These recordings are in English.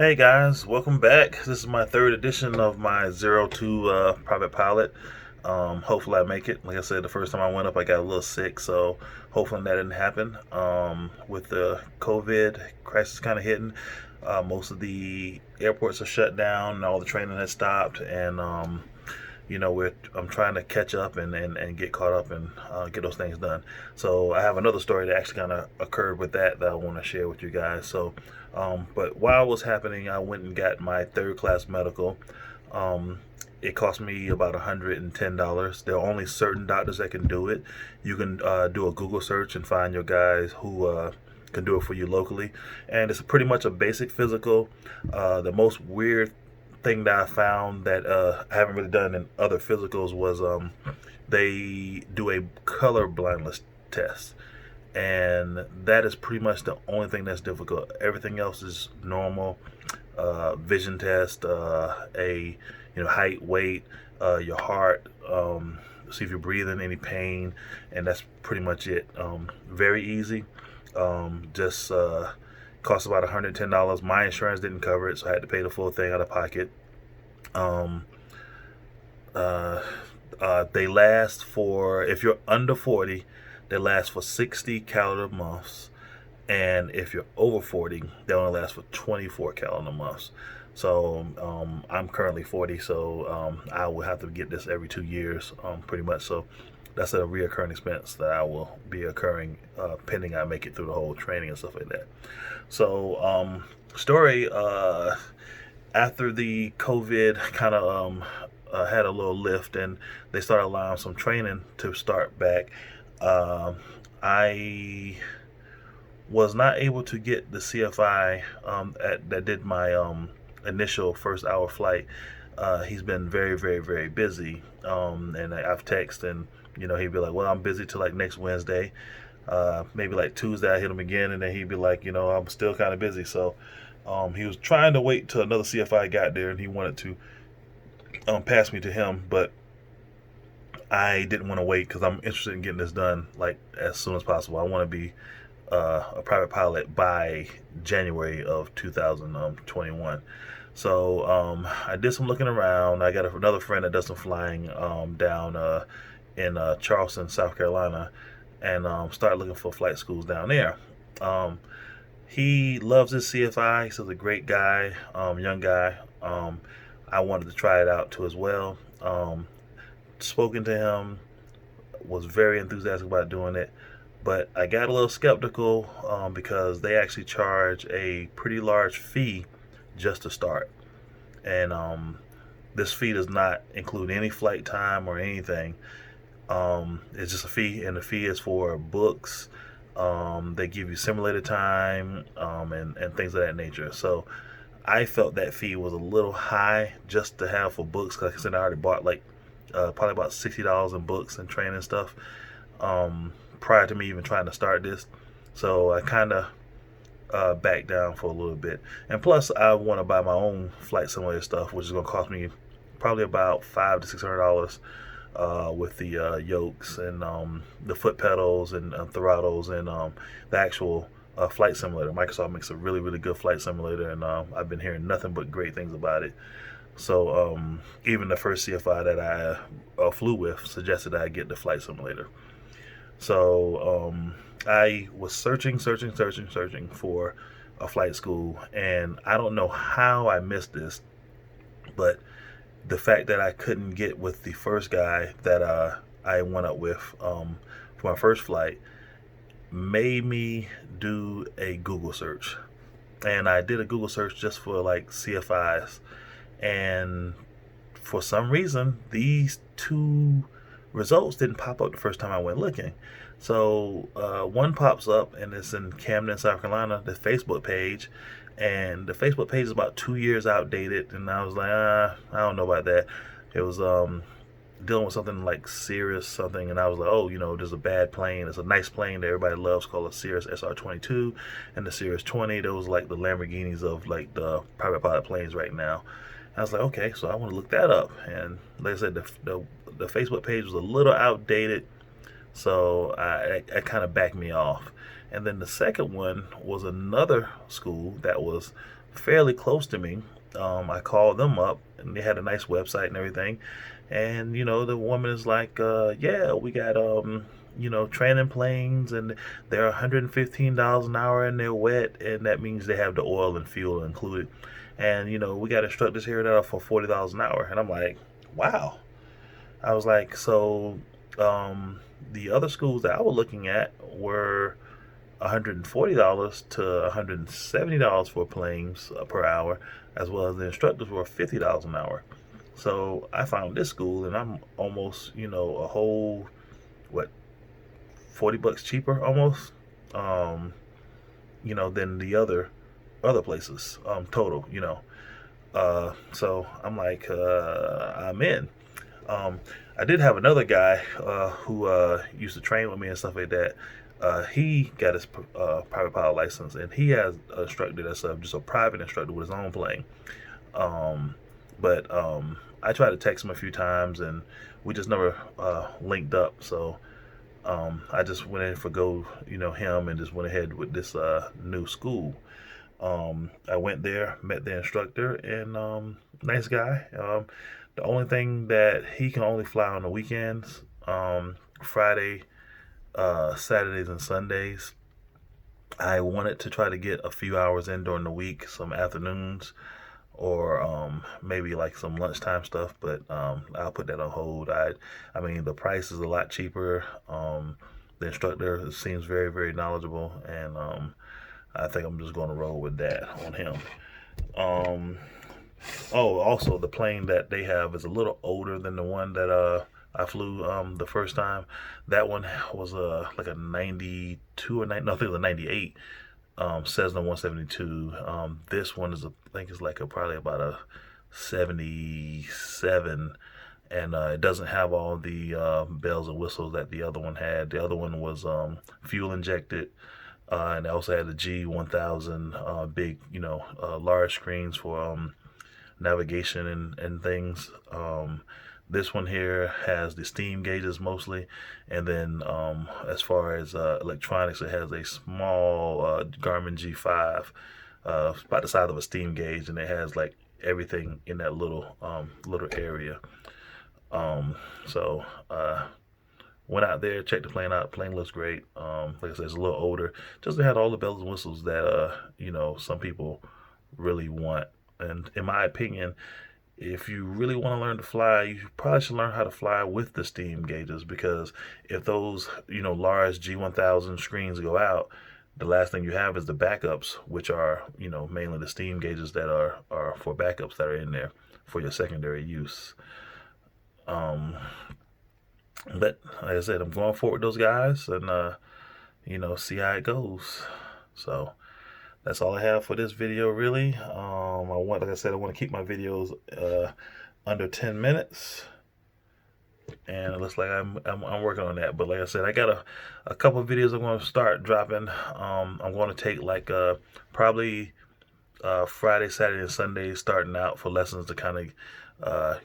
Hey guys, welcome back. This is my third edition of my Zero to Private Pilot. Hopefully I make it. Like I said, the first time I went up, I got a little sick, so hopefully that didn't happen. With the COVID crisis kind of hitting, most of the airports are shut down, and all the training has stopped, and I'm trying to catch up and get caught up and get those things done. So I have another story that actually kind of occurred with that I want to share with you guys. But while it was happening, I went and got my third class medical. Um, it cost me about $110. There are only certain doctors that can do it. You can do a Google search and find your guys who can do it for you locally, and it's pretty much a basic physical. The most weird thing that I found that I haven't really done in other physicals was they do a color blindness test, and that is pretty much the only thing that's difficult. Everything else is normal. Vision test, a height, weight, your heart, see if you're breathing, any pain, and that's pretty much it. Very easy. Just cost about $110. My insurance didn't cover it, so I had to pay the full thing out of pocket. Um, uh, they last for, if you're under 40, they last for 60 calendar months. And if you're over 40, they only last for 24 calendar months. So I'm currently 40, so I will have to get this every 2 years, pretty much. So that's a reoccurring expense that I will be occurring pending I make it through the whole training and stuff like that. So story after the COVID kind of had a little lift and they started allowing some training to start back. I was not able to get the CFI that did my initial first hour flight. He's been very, very, very busy, and I've texted, and he'd be like, "Well, I'm busy till like next Wednesday." Maybe like Tuesday, I hit him again, and then he'd be like, "I'm still kind of busy." So he was trying to wait till another CFI got there, and he wanted to pass me to him, but I didn't want to wait because I'm interested in getting this done like as soon as possible. I want to be a private pilot by January of 2021. So I did some looking around. I got another friend that does some flying down in Charleston, South Carolina, and started looking for flight schools down there. Um, he loves his CFI. He's a great guy, young guy. I wanted to try it out too as well. Spoken to him, was very enthusiastic about doing it, but I got a little skeptical because they actually charge a pretty large fee just to start, and this fee does not include any flight time or anything. It's just a fee, and the fee is for books. They give you simulator time and things of that nature. So I felt that fee was a little high just to have for books. Because like I said, I already bought like probably about $60 in books and training stuff prior to me even trying to start this. So I kind of backed down for a little bit. And plus, I want to buy my own flight simulator stuff, which is going to cost me probably about $500 to $600 with the yokes and the foot pedals and throttles and the actual flight simulator. Microsoft makes a really, really good flight simulator, and I've been hearing nothing but great things about it. So even the first CFI that I flew with suggested I get the flight simulator. So I was searching for a flight school, and I don't know how I missed this, but the fact that I couldn't get with the first guy that I went up with for my first flight made me do a Google search. And I did a Google search just for like CFIs, and for some reason these two results didn't pop up the first time I went looking. So one pops up, and it's in Camden, South Carolina, the Facebook page, and the Facebook page is about 2 years outdated. And I was like, I don't know about that. It was dealing with something like Cirrus something, and I was like, oh, there's a bad plane. It's a nice plane that everybody loves called a Cirrus SR-22, and the Cirrus 20. Those like the Lamborghinis of like the private pilot planes right now. I was like, okay, so I want to look that up. And like I said, the Facebook page was a little outdated, so I kind of backed me off. And then the second one was another school that was fairly close to me. I called them up, and they had a nice website and everything. And the woman is like, "Yeah, we got training planes, and they're $115 an hour, and they're wet, and that means they have the oil and fuel included. And we got instructors here that are for $40 an hour." And I'm like, "Wow." I was like, so the other schools that I was looking at were $140 to $170 for planes per hour, as well as the instructors were $50 an hour. So I found this school, and I'm almost, a whole, what, $40 cheaper almost, than the other places, total. So I'm like, I'm in. I did have another guy who used to train with me and stuff like that. He got his private pilot license, and he has a instructor that's just a private instructor with his own plane. But I tried to text him a few times, and we just never linked up. So I just went in for him, and just went ahead with this new school. I went there, met the instructor, and nice guy. The only thing that he can only fly on the weekends, Friday, Saturdays, and Sundays. I wanted to try to get a few hours in during the week, some afternoons, or maybe like some lunchtime stuff, but I'll put that on hold. I mean, the price is a lot cheaper. The instructor seems very, very knowledgeable, and I think I'm just going to roll with that on him. Oh, also the plane that they have is a little older than the one that I flew the first time. That one was like a 92 or 90, no, I think it was a 98 Cessna 172. This one is I think it's like probably about a 77, and it doesn't have all the bells and whistles that the other one had. The other one was fuel injected. And I also had the G1000 big, large screens for navigation and things. This one here has the steam gauges mostly, and then as far as electronics, it has a small Garmin G5, about the size of a steam gauge, and it has like everything in that little area. So went out there, checked the plane out. Plane looks great. Like I said, it's a little older. Just had all the bells and whistles that some people really want. And in my opinion, if you really want to learn to fly, you probably should learn how to fly with the steam gauges, because if those large G1000 screens go out, the last thing you have is the backups, which are mainly the steam gauges that are for backups that are in there for your secondary use. But like I said, I'm going forward with those guys, and see how it goes. So that's all I have for this video, really. Like I said, I want to keep my videos under 10 minutes, and it looks like I'm working on that. But like I said, I got a couple of videos I'm going to start dropping. I'm going to take like probably Friday, Saturday, and Sunday starting out for lessons to kind of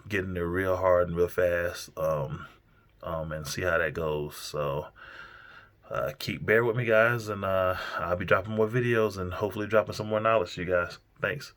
get in there real hard and real fast, and see how that goes. So bear with me, guys, and I'll be dropping more videos and hopefully dropping some more knowledge to you guys. Thanks.